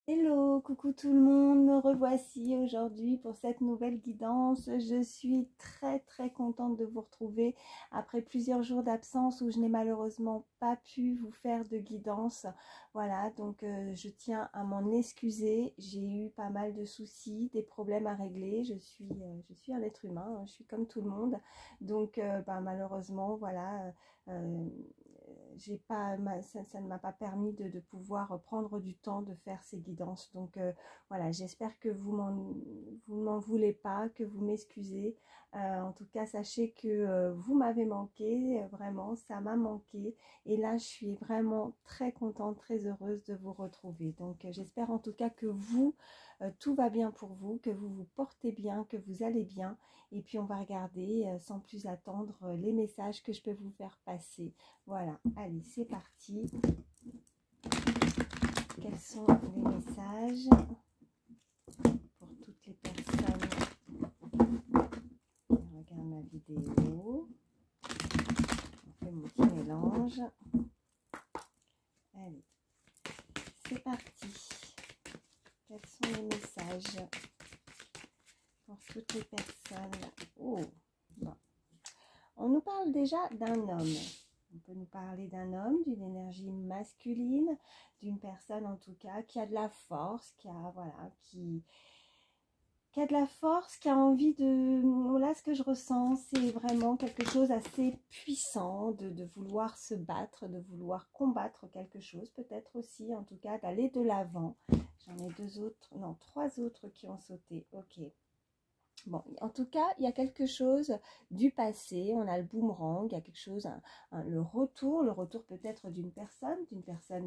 Hello, coucou tout le monde, me revoici aujourd'hui pour cette nouvelle guidance. Je suis très contente de vous retrouver après plusieurs jours d'absence où je n'ai malheureusement pas pu vous faire de guidance. Voilà, donc je tiens à m'en excuser. J'ai eu pas mal de soucis, des problèmes à régler. Je suis un être humain, hein, je suis comme tout le monde. Donc malheureusement, voilà. Euh, j'ai pas, ça ne m'a pas permis de pouvoir prendre du temps de faire ces guidances. Donc voilà, j'espère que vous m'en voulez pas, que vous m'excusez. En tout cas, sachez que vous m'avez manqué, vraiment, ça m'a manqué. Et là, je suis vraiment très contente, très heureuse de vous retrouver. Donc j'espère en tout cas que vous, tout va bien pour vous, que vous vous portez bien, que vous allez bien. Et puis on va regarder sans plus attendre les messages que je peux vous faire passer. Voilà, allez, c'est parti. Quels sont les messages pour toutes les personnes qui regardent ma vidéo? On fait mon petit mélange. Allez, c'est parti. Quels sont les messages pour toutes les personnes? Oh, bon. On nous parle déjà d'un homme. On peut nous parler d'un homme, d'une énergie masculine, d'une personne en tout cas qui a de la force, qui a, voilà, qui a de la force, qui a envie de... Là, ce que je ressens, c'est vraiment quelque chose assez puissant, de vouloir se battre, de vouloir combattre quelque chose, peut-être aussi, en tout cas, d'aller de l'avant. J'en ai deux autres, non, trois autres qui ont sauté, ok. Bon, en tout cas, il y a quelque chose du passé, on a le boomerang, il y a quelque chose, le retour peut-être d'une personne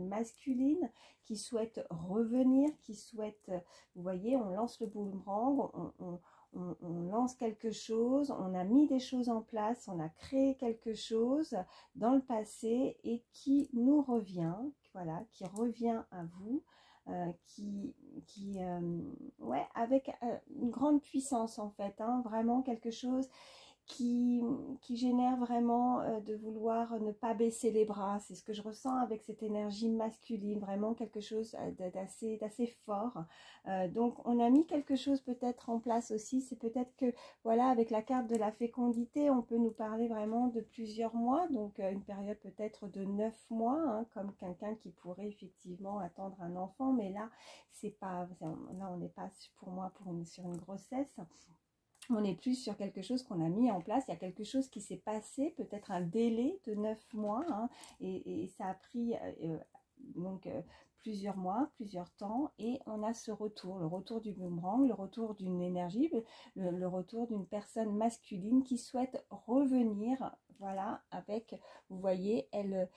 masculine qui souhaite revenir, qui souhaite, vous voyez, on lance le boomerang, on lance quelque chose, on a mis des choses en place, on a créé quelque chose dans le passé et qui nous revient, voilà, qui revient à vous. Ouais, avec une grande puissance en fait, hein, vraiment quelque chose qui génère vraiment de vouloir ne pas baisser les bras. C'est ce que je ressens avec cette énergie masculine, vraiment quelque chose d'assez fort. Donc on a mis quelque chose peut-être en place aussi, c'est peut-être que voilà, avec la carte de la fécondité, on peut nous parler vraiment de plusieurs mois, donc une période peut-être de 9 mois, hein, comme quelqu'un qui pourrait effectivement attendre un enfant, mais là, c'est pas, là on n'est pas pour moi sur une grossesse. On est plus sur quelque chose qu'on a mis en place, il y a quelque chose qui s'est passé, peut-être un délai de 9 mois, hein, et ça a pris donc plusieurs mois, plusieurs temps, et on a ce retour, le retour du boomerang, le retour d'une énergie, le retour d'une personne masculine qui souhaite revenir, voilà, avec, vous voyez, elle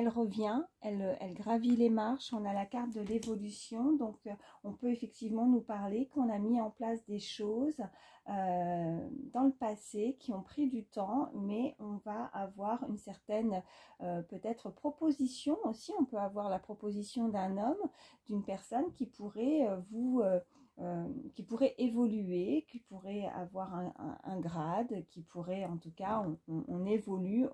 revient, elle gravit les marches, on a la carte de l'évolution, donc on peut effectivement nous parler qu'on a mis en place des choses dans le passé qui ont pris du temps, mais on va avoir une certaine peut-être proposition aussi. On peut avoir la proposition d'un homme, d'une personne qui pourrait qui pourrait évoluer, qui pourrait avoir un grade, qui pourrait, en tout cas, on évolue,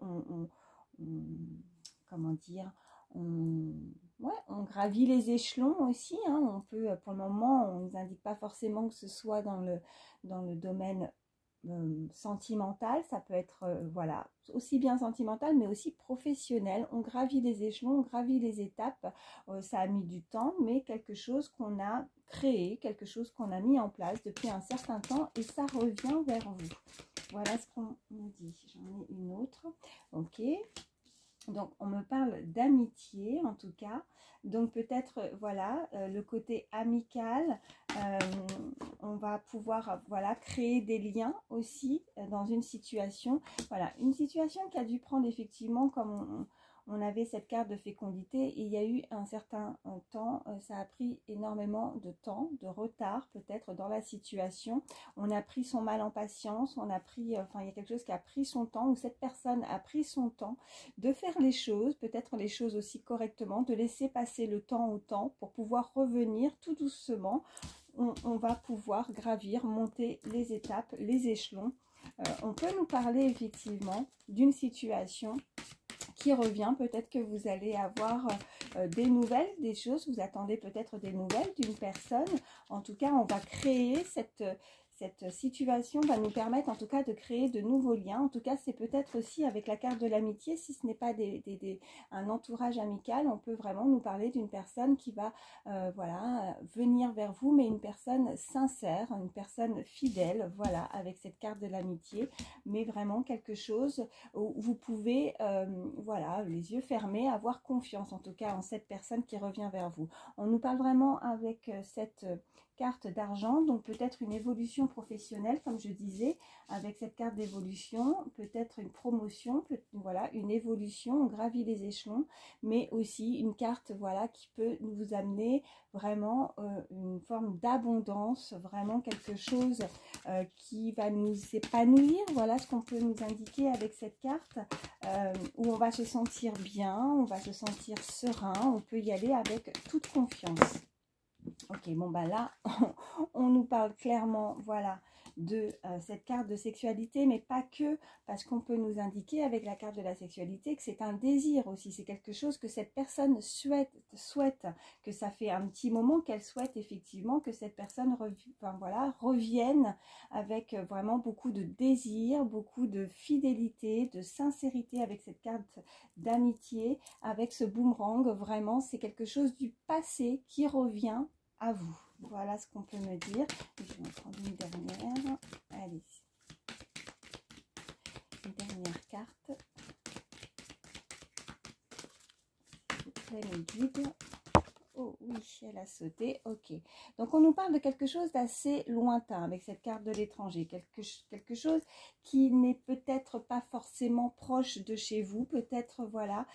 comment dire, ouais, on gravit les échelons aussi, hein. On peut, pour le moment, on ne nous indique pas forcément que ce soit dans le domaine sentimental, ça peut être voilà, aussi bien sentimental mais aussi professionnel. On gravit les échelons, on gravit les étapes, ça a mis du temps, mais quelque chose qu'on a créé, quelque chose qu'on a mis en place depuis un certain temps et ça revient vers vous. Voilà ce qu'on me dit. J'en ai une autre, ok. Donc, on me parle d'amitié, en tout cas. Donc, peut-être, voilà, le côté amical, on va pouvoir, voilà, créer des liens aussi dans une situation. Voilà, une situation qui a dû prendre effectivement, comme on avait cette carte de fécondité, et il y a eu un certain temps, ça a pris énormément de temps, de retard peut-être dans la situation. On a pris son mal en patience, on a pris, enfin, il y a quelque chose qui a pris son temps, ou cette personne a pris son temps de faire les choses, peut-être les choses aussi correctement, de laisser passer le temps au temps pour pouvoir revenir tout doucement. On va pouvoir gravir, monter les étapes, les échelons. On peut nous parler effectivement d'une situation qui revient. Peut-être que vous allez avoir des nouvelles, des choses, vous attendez peut-être des nouvelles d'une personne. En tout cas, on va créer cette situation va nous permettre en tout cas de créer de nouveaux liens. En tout cas, c'est peut-être aussi avec la carte de l'amitié, si ce n'est pas un entourage amical, on peut vraiment nous parler d'une personne qui va voilà, venir vers vous, mais une personne sincère, une personne fidèle, voilà, avec cette carte de l'amitié, mais vraiment quelque chose où vous pouvez, voilà, les yeux fermés, avoir confiance en tout cas en cette personne qui revient vers vous. On nous parle vraiment avec cette carte d'argent, donc peut-être une évolution professionnelle, comme je disais, avec cette carte d'évolution, peut-être une promotion, voilà, une évolution, on gravit les échelons, mais aussi une carte, voilà, qui peut vous amener vraiment une forme d'abondance, vraiment quelque chose qui va nous épanouir, voilà ce qu'on peut nous indiquer avec cette carte, où on va se sentir bien, on va se sentir serein, on peut y aller avec toute confiance. Ok, bon bah là, on nous parle clairement, voilà, de cette carte de sexualité, mais pas que, parce qu'on peut nous indiquer avec la carte de la sexualité que c'est un désir aussi, c'est quelque chose que cette personne souhaite, que ça fait un petit moment qu'elle souhaite effectivement que cette personne voilà, revienne avec vraiment beaucoup de désir, beaucoup de fidélité, de sincérité avec cette carte d'amitié, avec ce boomerang, vraiment c'est quelque chose du passé qui revient à vous. Voilà ce qu'on peut me dire. Je vais en prendre une dernière. Allez. Une dernière carte. S'il vous plaît, mes guides. Oh oui, elle a sauté. Ok. Donc, on nous parle de quelque chose d'assez lointain avec cette carte de l'étranger. Quelque chose qui n'est peut-être pas forcément proche de chez vous. Peut-être, voilà,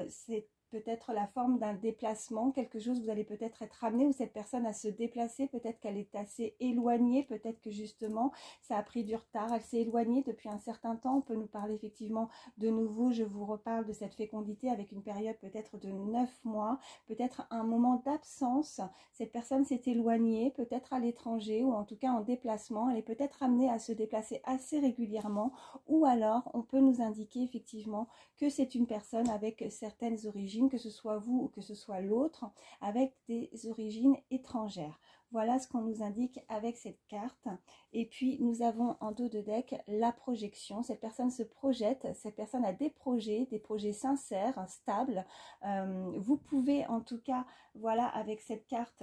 c'est peut-être la forme d'un déplacement, quelque chose, vous allez peut-être être amené ou cette personne à se déplacer, peut-être qu'elle est assez éloignée, peut-être que justement ça a pris du retard, elle s'est éloignée depuis un certain temps. On peut nous parler effectivement de nouveau, je vous reparle de cette fécondité avec une période peut-être de 9 mois, peut-être un moment d'absence, cette personne s'est éloignée, peut-être à l'étranger ou en tout cas en déplacement, elle est peut-être amenée à se déplacer assez régulièrement, ou alors on peut nous indiquer effectivement que c'est une personne avec certaines origines, que ce soit vous ou que ce soit l'autre, avec des origines étrangères. Voilà ce qu'on nous indique avec cette carte. Et puis, nous avons en dos de deck la projection. Cette personne se projette, cette personne a des projets sincères, stables. Vous pouvez en tout cas, voilà, avec cette carte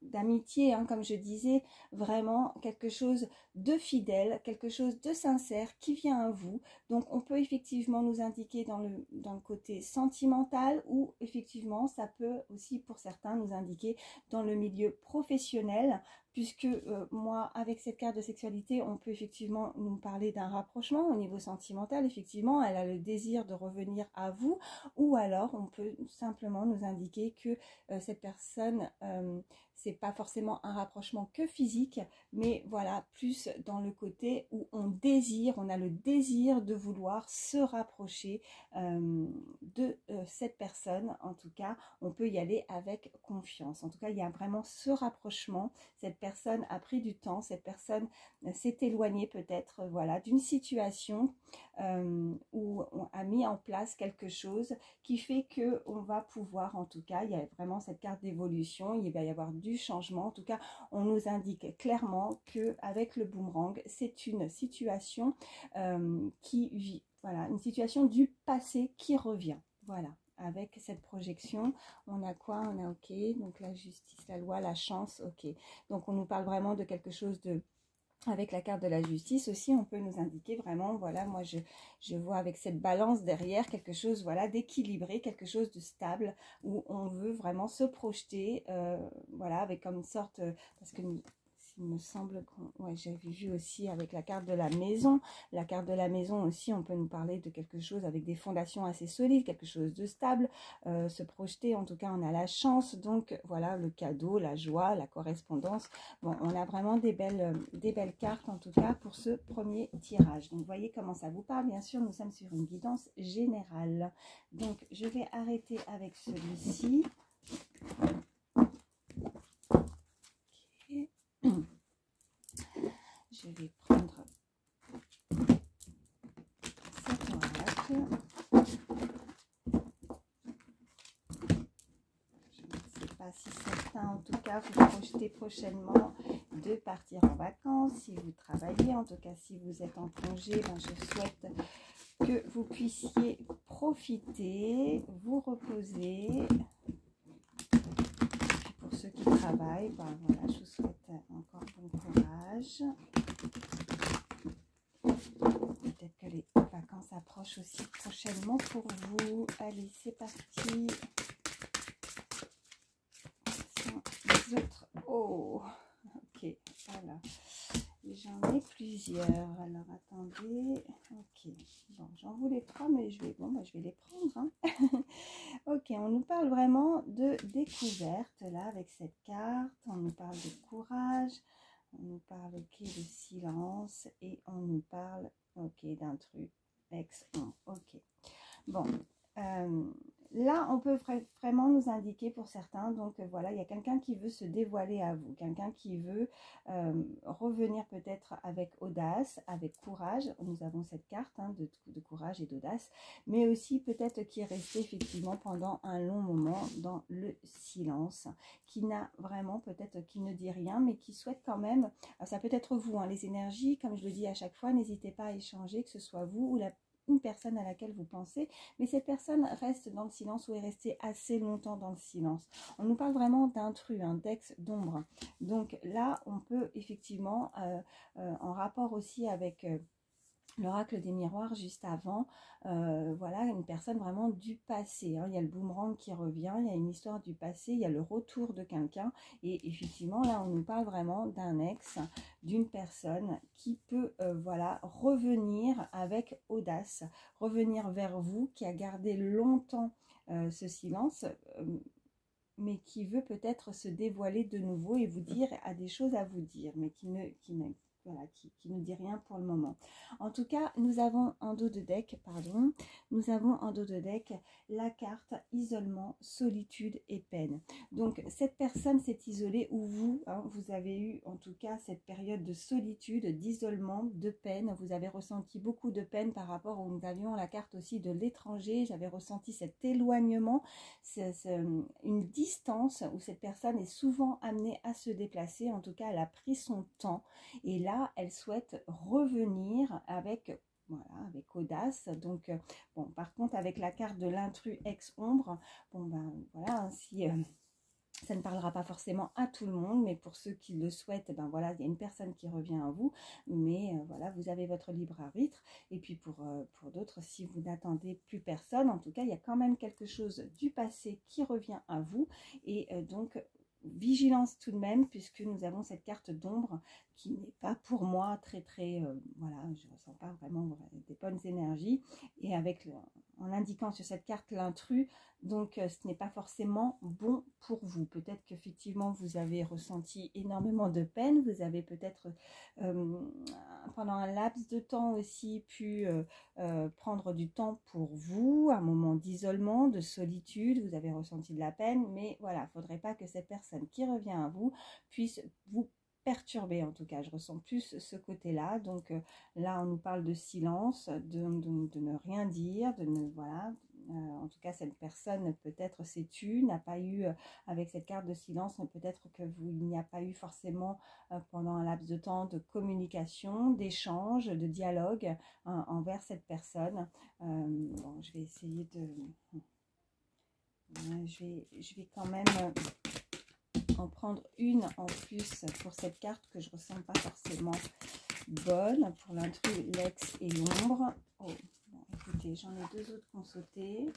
d'amitié, hein, comme je disais, vraiment quelque chose de fidèle, quelque chose de sincère qui vient à vous. Donc on peut effectivement nous indiquer dans le côté sentimental, ou effectivement ça peut aussi pour certains nous indiquer dans le milieu professionnel, puisque moi avec cette carte de sexualité on peut effectivement nous parler d'un rapprochement au niveau sentimental. Effectivement elle a le désir de revenir à vous, ou alors on peut simplement nous indiquer que cette personne c'est pas forcément un rapprochement que physique, mais voilà, plus dans le côté où on a le désir de vouloir se rapprocher de cette personne. En tout cas, on peut y aller avec confiance. En tout cas, il y a vraiment ce rapprochement. Cette personne a pris du temps, cette personne s'est éloignée peut-être, voilà, d'une situation où on a mis en place quelque chose qui fait que on va pouvoir, en tout cas, il y a vraiment cette carte d'évolution, il va y avoir du changement. En tout cas, on nous indique clairement que avec le boomerang, c'est une situation qui vit, voilà, une situation du passé qui revient. Voilà. Avec cette projection, on a quoi? On a ok, donc la justice, la loi, la chance, ok. Donc on nous parle vraiment de quelque chose de... Avec la carte de la justice aussi, on peut nous indiquer vraiment, voilà, moi je vois avec cette balance derrière quelque chose, voilà, d'équilibré, quelque chose de stable, où on veut vraiment se projeter, voilà, avec comme une sorte, parce que il me semble qu'on, ouais, j'avais vu aussi avec la carte de la maison. La carte de la maison aussi, on peut nous parler de quelque chose avec des fondations assez solides, quelque chose de stable, se projeter, en tout cas on a la chance, donc voilà, le cadeau, la joie, la correspondance. Bon, on a vraiment des belles cartes en tout cas pour ce premier tirage. Donc voyez comment ça vous parle. Bien sûr, nous sommes sur une guidance générale. Donc je vais arrêter avec celui-ci. Je vais prendre cet oracle. pas si certains, en tout cas, vous projetez prochainement de partir en vacances. Si vous travaillez, en tout cas, si vous êtes en congé, ben, je souhaite que vous puissiez profiter, vous reposer. Pour ceux qui travaillent, ben, voilà, je vous souhaite encore bon courage. Peut-être que les vacances approchent aussi prochainement pour vous. Allez, c'est parti. Les autres. Oh, ok, voilà. J'en ai plusieurs. Alors, attendez. Ok, bon, j'en voulais 3, mais je vais, bon, bah, je vais les prendre. Hein. Ok, on nous parle vraiment de découverte, là, avec cette carte. On nous parle de courage. On nous parle, ok, de silence. Et on nous parle, ok, d'intrus. Ok. Bon, là, on peut vraiment nous indiquer pour certains, donc voilà, il y a quelqu'un qui veut se dévoiler à vous, quelqu'un qui veut revenir peut-être avec audace, avec courage. Nous avons cette carte hein, de courage et d'audace, mais aussi peut-être qui est resté effectivement pendant un long moment dans le silence, qui n'a vraiment peut-être, qui ne dit rien, mais qui souhaite quand même, ça peut être vous, hein, les énergies, comme je le dis à chaque fois, n'hésitez pas à échanger, que ce soit vous ou une personne à laquelle vous pensez, mais cette personne reste dans le silence ou est restée assez longtemps dans le silence. On nous parle vraiment d'intrus, d'ex, d'ombre. Donc là, on peut effectivement, en rapport aussi avec l'oracle des miroirs juste avant, voilà, une personne vraiment du passé. Hein. Il y a le boomerang qui revient, il y a une histoire du passé, il y a le retour de quelqu'un. Et effectivement, là, on nous parle vraiment d'un ex, d'une personne qui peut, voilà, revenir avec audace, revenir vers vous, qui a gardé longtemps ce silence, mais qui veut peut-être se dévoiler de nouveau et vous dire, a des choses à vous dire, mais qui voilà, qui ne dit rien pour le moment. En tout cas, nous avons en dos de deck, pardon, nous avons en dos de deck la carte isolement, solitude et peine. Donc, cette personne s'est isolée ou vous, hein, vous avez eu en tout cas cette période de solitude, d'isolement, de peine. Vous avez ressenti beaucoup de peine par rapport où nous avions la carte aussi de l'étranger. J'avais ressenti cet éloignement, une distance où cette personne est souvent amenée à se déplacer. En tout cas, elle a pris son temps. Et là, elle souhaite revenir avec, voilà, avec audace. Donc, bon, par contre, avec la carte de l'intrus ex-ombre, bon, ben voilà, si ça ne parlera pas forcément à tout le monde, mais pour ceux qui le souhaitent, ben voilà, il y a une personne qui revient à vous, mais voilà, vous avez votre libre arbitre. Et puis pour d'autres, si vous n'attendez plus personne, en tout cas, il y a quand même quelque chose du passé qui revient à vous. Et donc, vigilance tout de même, puisque nous avons cette carte d'ombre qui n'est pas pour moi très voilà, je ne ressens pas vraiment des bonnes énergies, et avec en indiquant sur cette carte l'intrus, donc ce n'est pas forcément bon pour vous. Peut-être qu'effectivement vous avez ressenti énormément de peine, vous avez peut-être pendant un laps de temps aussi pu prendre du temps pour vous, un moment d'isolement, de solitude, vous avez ressenti de la peine, mais voilà, il ne faudrait pas que cette personne qui revient à vous puisse vous perturbé. En tout cas, je ressens plus ce côté-là. Donc là, on nous parle de silence, de ne rien dire, de ne, voilà. En tout cas, cette personne peut-être s'est tue, n'a pas eu, avec cette carte de silence, peut-être que il n'y a pas eu forcément pendant un laps de temps de communication, d'échange, de dialogue envers cette personne. Bon, je vais essayer de... je vais quand même... en prendre une en plus pour cette carte que je ressens pas forcément bonne pour l'intrus, l'ex et l'ombre. Oh, bon, écoutez, j'en ai deux autres qui ont sauté.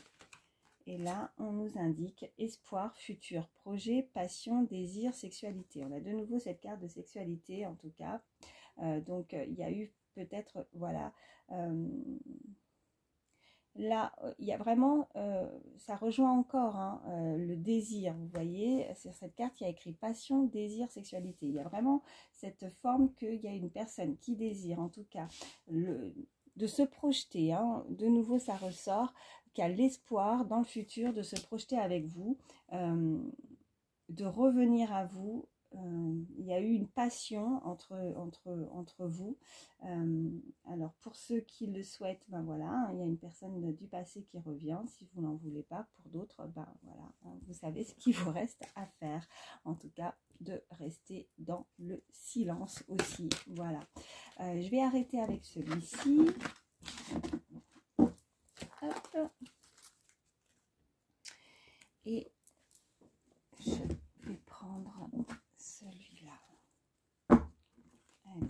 Et là, on nous indique espoir, futur, projet, passion, désir, sexualité. On a de nouveau cette carte de sexualité en tout cas. Donc, il y a eu peut-être, voilà... là, il y a vraiment, ça rejoint encore hein, le désir, vous voyez, sur cette carte, il y a écrit passion, désir, sexualité. Il y a vraiment cette forme qu'il y a une personne qui désire, en tout cas, de se projeter. Hein. De nouveau, ça ressort, qui a l'espoir dans le futur de se projeter avec vous, de revenir à vous, il y a eu une passion entre vous. Alors pour ceux qui le souhaitent, ben voilà, il y a une personne du passé qui revient. Si vous n'en voulez pas, pour d'autres, ben voilà, vous savez ce qu'il vous reste à faire. En tout cas, de rester dans le silence aussi. Voilà. Je vais arrêter avec celui-ci. Hop. Et je vais prendre celui-là. Allez.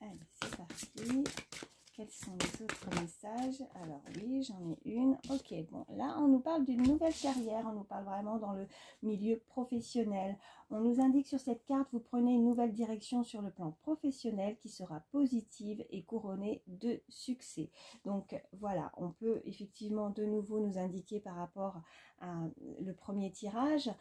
Allez, c'est parti. Quels sont les autres messages? Alors oui, j'en ai une. Ok, bon, là, on nous parle d'une nouvelle carrière. On nous parle vraiment dans le milieu professionnel. On nous indique sur cette carte, vous prenez une nouvelle direction sur le plan professionnel qui sera positive et couronnée de succès. Donc voilà, on peut effectivement de nouveau nous indiquer par rapport à le premier tirage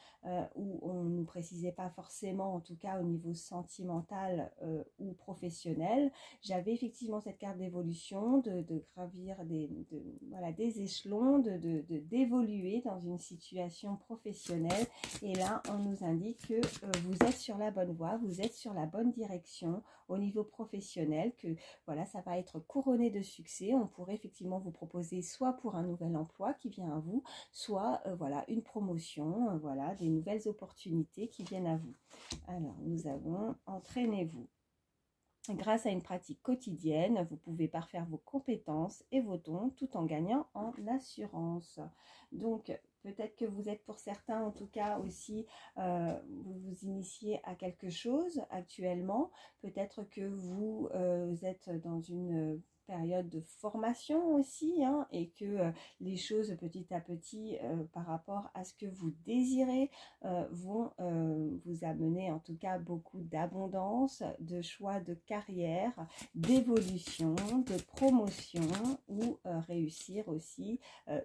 où on ne nous précisait pas forcément, en tout cas au niveau sentimental ou professionnel. J'avais effectivement cette carte d'évolution, de gravir des échelons, d'évoluer dans une situation professionnelle. Et là, on nous indique que vous êtes sur la bonne voie, vous êtes sur la bonne direction au niveau professionnel, que voilà, ça va être couronné de succès. On pourrait effectivement vous proposer soit pour un nouvel emploi qui vient à vous, soit voilà, une promotion, voilà, des nouvelles opportunités qui viennent à vous. Alors, nous avons entraînez-vous. Grâce à une pratique quotidienne, vous pouvez parfaire vos compétences et vos dons tout en gagnant en assurance. Donc, peut-être que vous êtes pour certains, en tout cas aussi, vous vous initiez à quelque chose actuellement. Peut-être que vous êtes dans une période de formation aussi, hein, et que les choses petit à petit par rapport à ce que vous désirez vont vous amener en tout cas beaucoup d'abondance, de choix de carrière, d'évolution, de promotion ou réussir aussi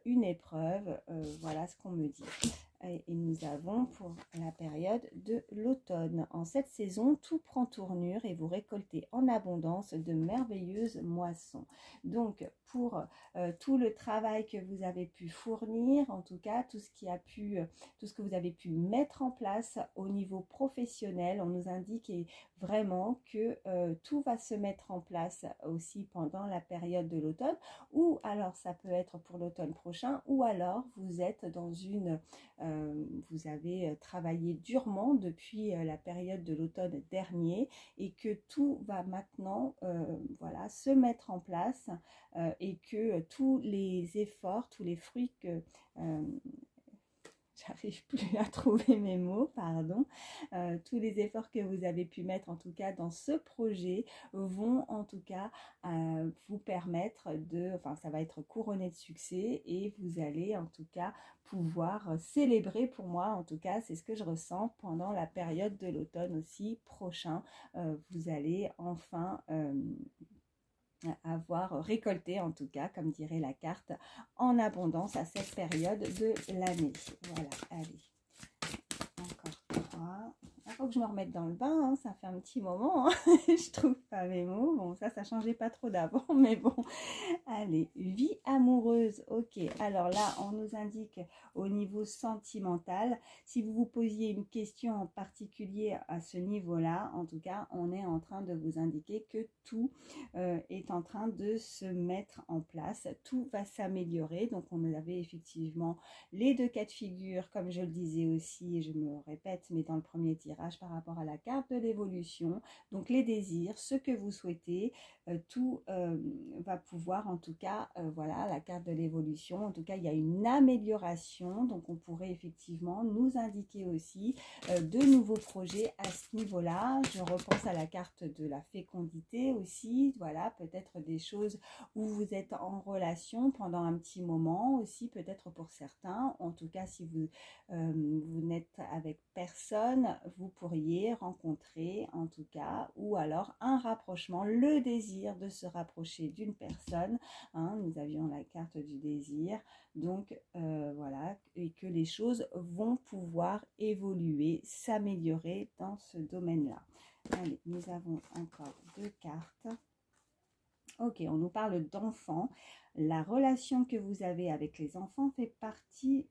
une épreuve, voilà ce qu'on me dit. Et nous avons pour la période de l'automne. En cette saison, tout prend tournure et vous récoltez en abondance de merveilleuses moissons. Donc, pour tout le travail que vous avez pu fournir, en tout cas, tout ce que vous avez pu mettre en place au niveau professionnel, on nous indique vraiment que tout va se mettre en place aussi pendant la période de l'automne, ou alors ça peut être pour l'automne prochain, ou alors vous êtes dans vous avez travaillé durement depuis la période de l'automne dernier et que tout va maintenant voilà, se mettre en place et que tous les efforts, tous les fruits que j'arrive plus à trouver mes mots, pardon. Tous les efforts que vous avez pu mettre en tout cas dans ce projet vont en tout cas vous permettre enfin ça va être couronné de succès et vous allez en tout cas pouvoir célébrer, pour moi en tout cas c'est ce que je ressens pendant la période de l'automne aussi prochain. Vous allez enfin avoir récolté en tout cas, comme dirait la carte, en abondance à cette période de l'année. Voilà, allez, encore 3. Il faut que je me remette dans le bain, hein, ça fait un petit moment, hein. Je trouve pas mes mots. Bon, ça changeait pas trop d'avant, mais bon. Allez, vie amoureuse, ok. Alors là, on nous indique au niveau sentimental, si vous vous posiez une question en particulier à ce niveau-là, en tout cas, on est en train de vous indiquer que tout est en train de se mettre en place, tout va s'améliorer. Donc, on avait effectivement les deux cas de figure, comme je le disais aussi, et je me répète, mais dans le premier tirage par rapport à la carte de l'évolution. Donc, les désirs, ce que vous souhaitez, tout va pouvoir en tout cas, voilà, la carte de l'évolution, en tout cas il y a une amélioration, donc on pourrait effectivement nous indiquer aussi de nouveaux projets à ce niveau-là. Je repense à la carte de la fécondité aussi, voilà, peut-être des choses où vous êtes en relation pendant un petit moment aussi, peut-être pour certains, en tout cas si vous, vous n'êtes avec personne, vous pourriez rencontrer en tout cas, ou alors un rapprochement, le désir de se rapprocher d'une personne, hein, nous avions la carte du désir, donc voilà, et que les choses vont pouvoir évoluer, s'améliorer dans ce domaine-là. Allez, nous avons encore deux cartes. Ok, on nous parle d'enfants. La relation que vous avez avec les enfants fait partie,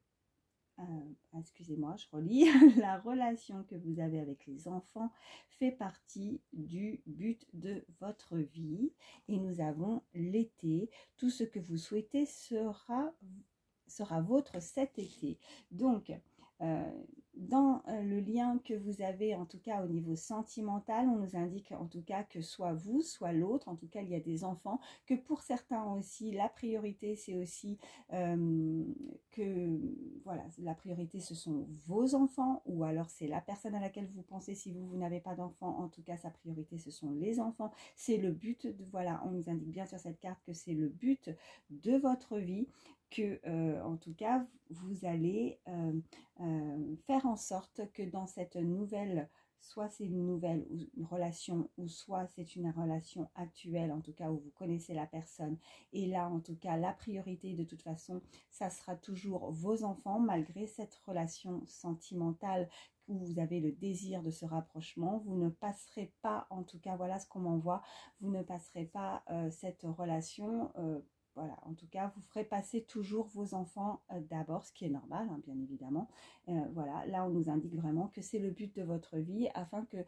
excusez-moi, je relis, la relation que vous avez avec les enfants fait partie du but de votre vie. Et nous avons l'été. Tout ce que vous souhaitez sera vôtre cet été. Donc, euh, dans le lien que vous avez, en tout cas au niveau sentimental, on nous indique en tout cas que soit vous, soit l'autre, en tout cas il y a des enfants, que pour certains aussi, la priorité c'est aussi que, voilà, la priorité ce sont vos enfants, ou alors c'est la personne à laquelle vous pensez, si vous n'avez pas d'enfants, en tout cas sa priorité ce sont les enfants, c'est le but, voilà, on nous indique bien sur cette carte que c'est le but de votre vie, que en tout cas vous allez faire en sorte que dans cette nouvelle, soit c'est une nouvelle une relation, ou soit c'est une relation actuelle, en tout cas où vous connaissez la personne, et là en tout cas la priorité de toute façon ça sera toujours vos enfants, malgré cette relation sentimentale où vous avez le désir de ce rapprochement, vous ne passerez pas, en tout cas voilà ce qu'on m'envoie, vous ne passerez pas cette relation voilà, en tout cas, vous ferez passer toujours vos enfants d'abord, ce qui est normal, hein, bien évidemment. Voilà, là, on nous indique vraiment que c'est le but de votre vie, afin de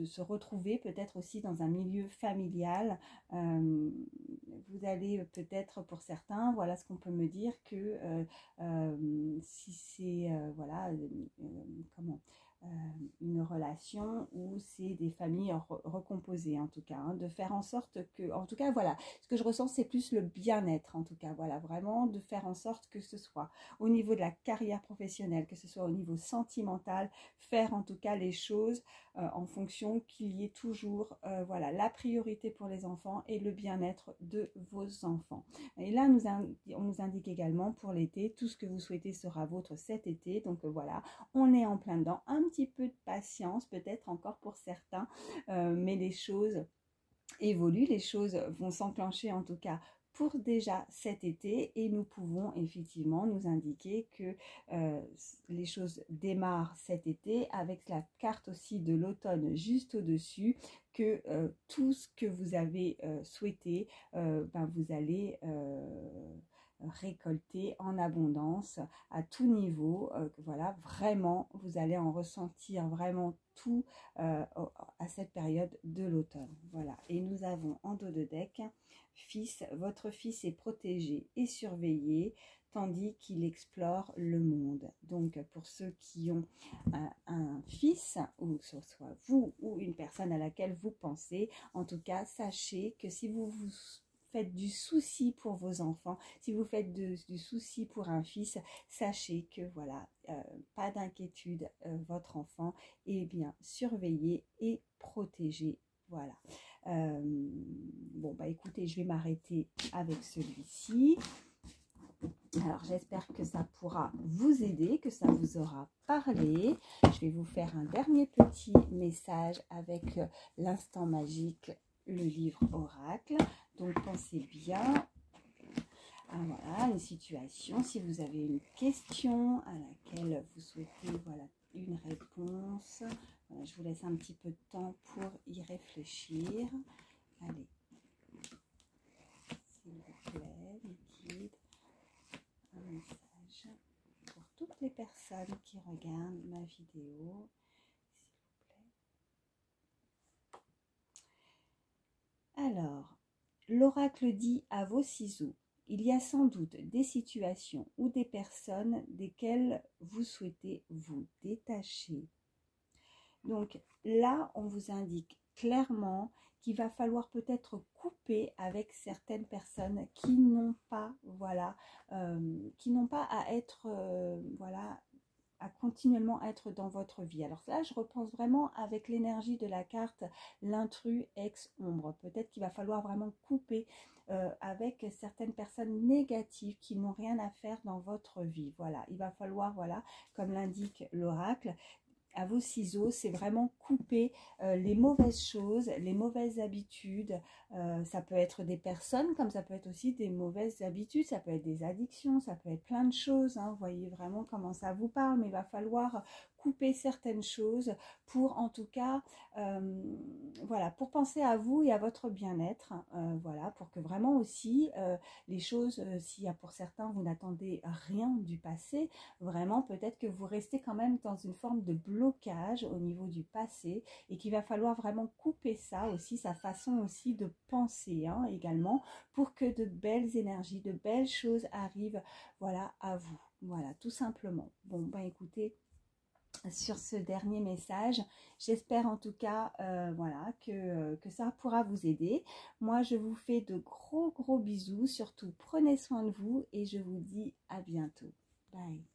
se retrouver peut-être aussi dans un milieu familial. Vous allez peut-être, pour certains, voilà ce qu'on peut me dire, que si c'est, voilà, comment une relation où c'est des familles recomposées en tout cas, hein, de faire en sorte que, en tout cas voilà, ce que je ressens c'est plus le bien-être en tout cas, voilà, vraiment de faire en sorte que ce soit au niveau de la carrière professionnelle, que ce soit au niveau sentimental, faire en tout cas les choses en fonction qu'il y ait toujours voilà, la priorité pour les enfants et le bien-être de vos enfants. Et là on nous indique également pour l'été, tout ce que vous souhaitez sera vôtre cet été, donc voilà, on est en plein dedans, un petit peu de patience peut-être encore pour certains, mais les choses évoluent, les choses vont s'enclencher en tout cas pour déjà cet été, et nous pouvons effectivement nous indiquer que les choses démarrent cet été avec la carte aussi de l'automne juste au-dessus, que tout ce que vous avez souhaité, vous allez récolter en abondance à tout niveau, que voilà, vraiment vous allez en ressentir vraiment tout à cette période de l'automne. Voilà, et nous avons en dos de deck, fils, votre fils est protégé et surveillé tandis qu'il explore le monde. Donc pour ceux qui ont un fils, ou que ce soit vous ou une personne à laquelle vous pensez, en tout cas sachez que si vous vous faites du souci pour vos enfants, si vous faites du souci pour un fils, sachez que voilà, pas d'inquiétude, votre enfant est bien surveillé et protégé. Voilà. Bon, bah écoutez, je vais m'arrêter avec celui-ci. Alors, j'espère que ça pourra vous aider, que ça vous aura parlé. Je vais vous faire un dernier petit message avec l'instant magique, le livre oracle. Donc, pensez bien à voilà, une situation. Si vous avez une question à laquelle vous souhaitez voilà, une réponse, voilà, je vous laisse un petit peu de temps pour y réfléchir. Allez, s'il vous plaît, liquide. Un message pour toutes les personnes qui regardent ma vidéo, s'il vous plaît. Alors, l'oracle dit à vos ciseaux, il y a sans doute des situations ou des personnes desquelles vous souhaitez vous détacher. Donc là, on vous indique clairement qu'il va falloir peut-être couper avec certaines personnes qui n'ont pas, voilà, qui n'ont pas à être, voilà, à continuellement être dans votre vie. Alors là, je repense vraiment avec l'énergie de la carte l'intrus ex-ombre. Peut-être qu'il va falloir vraiment couper avec certaines personnes négatives qui n'ont rien à faire dans votre vie. Voilà, il va falloir, voilà, comme l'indique l'oracle, à vos ciseaux, c'est vraiment couper les mauvaises choses, les mauvaises habitudes. Ça peut être des personnes, comme ça peut être aussi des mauvaises habitudes, ça peut être des addictions, ça peut être plein de choses. Hein. Vous voyez vraiment comment ça vous parle, mais il va falloir couper certaines choses pour en tout cas, voilà, pour penser à vous et à votre bien-être, voilà, pour que vraiment aussi les choses, s'il y a pour certains, vous n'attendez rien du passé, vraiment peut-être que vous restez quand même dans une forme de blocage au niveau du passé et qu'il va falloir vraiment couper ça aussi, sa façon aussi de penser hein, également, pour que de belles énergies, de belles choses arrivent, voilà, à vous. Voilà, tout simplement. Bon, ben écoutez, sur ce dernier message, j'espère en tout cas voilà, que ça pourra vous aider. Moi, je vous fais de gros bisous, surtout prenez soin de vous et je vous dis à bientôt. Bye.